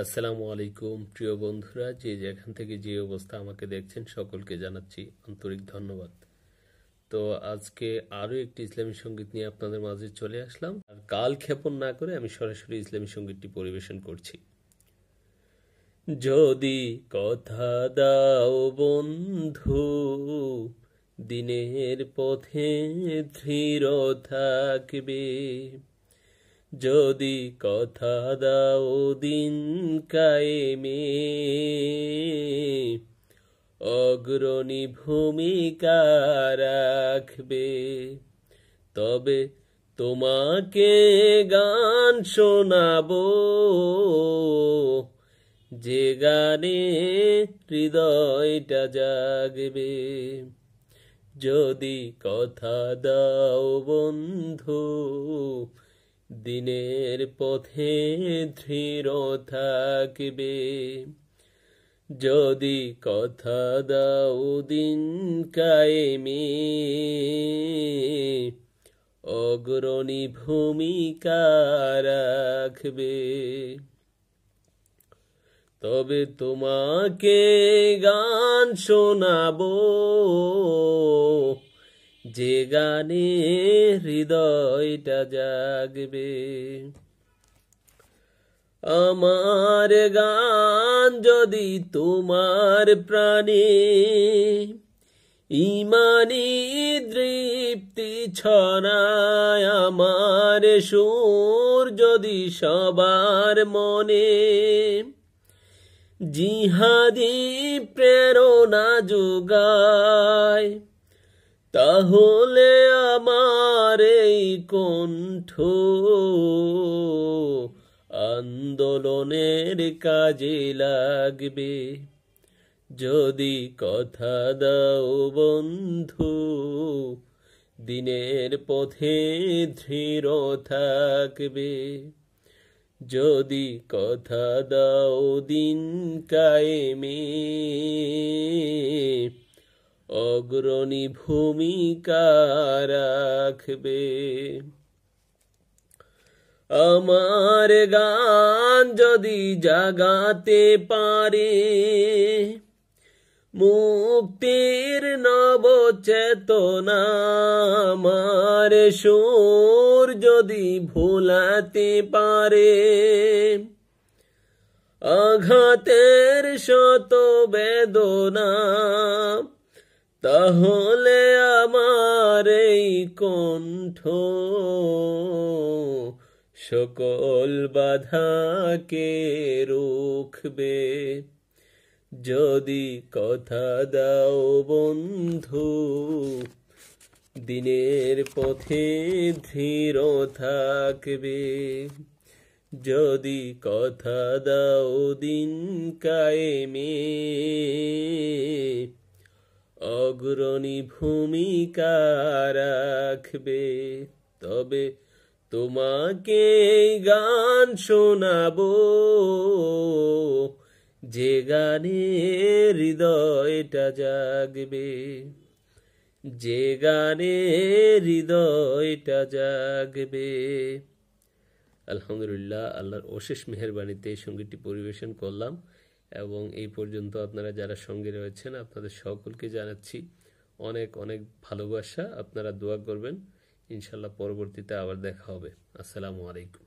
আসসালামু আলাইকুম প্রিয় বন্ধুরা, যে যেখান থেকে যে অবস্থা আমাকে দেখছেন সকলকে জানাচ্ছি আন্তরিক ধন্যবাদ। তো আজকে আরো একটি ইসলামী সঙ্গীত নিয়ে আপনাদের মাঝে চলে আসলাম। আর কাল ক্ষেপণ না করে আমি সরাসরি ইসলামী সঙ্গীতটি পরিবেশন করছি। যদি কথা দাও বন্ধু, দিনের পথে দৃঢ় থাকবে। যদি কথা দাও দিন কায়েমে, অগ্রণী ভূমিকা রাখবে। তবে তোমাকে গান শোনাবো, যে গানে হৃদয়টা জাগবে। যদি কথা দাও বন্ধু, দিনের পথে দৃঢ় থাকবে। যদি কথা দাও দিন কায়েমে, অগ্রণী ভূমিকা রাখবে। তবে তোমাকে গান শোনাবো, যে গানে হৃদয়টা জাগবে। আমার গান যদি তোমার প্রাণে ইমানি তৃপ্তি ছড়ায়, আমার সুর যদি সবার মনে জিহাদি প্রেরণা যোগায়, তাহলে আমার এই কণ্ঠ আন্দোলনের কাজে লাগবে। যদি কথা দাও বন্ধু, দিনের পথে দৃঢ় থাকবে। যদি কথা দাও দিন কায়েমে, অগ্রণী ভূমিকা রাখবে। আমার গান যদি জাগাতে পারে মুক্তির নব চেতনা, আমার সুর যদি ভোলাতে পারে আঘাতের শত বেদনা, তাহলে আমার এই কণ্ঠ সকল বাধাকে রুখবে। যদি কথা দাও বন্ধু, দিনের পথে দৃঢ় থাকবে। যদি কথা দাও দিন কায়েমে, অগ্রণী ভূমিকা রাখবে। তবে তোমাকে গান শোনাবো, যে গানে হৃদয়টা জাগবে। যে গানে হৃদয়টা জাগবে। আলহামদুলিল্লাহ, আল্লাহর অশেষ মেহেরবানিতে এই সঙ্গীতটি পরিবেশন করলাম। এবং এই পর্যন্ত আপনারা যারা সঙ্গে রয়েছেন আপনাদের সকলকে জানাচ্ছি অনেক অনেক ভালোবাসা। আপনারা দোয়া করবেন, ইনশাল্লাহ পরবর্তীতে আবার দেখা হবে। আসসালামু আলাইকুম।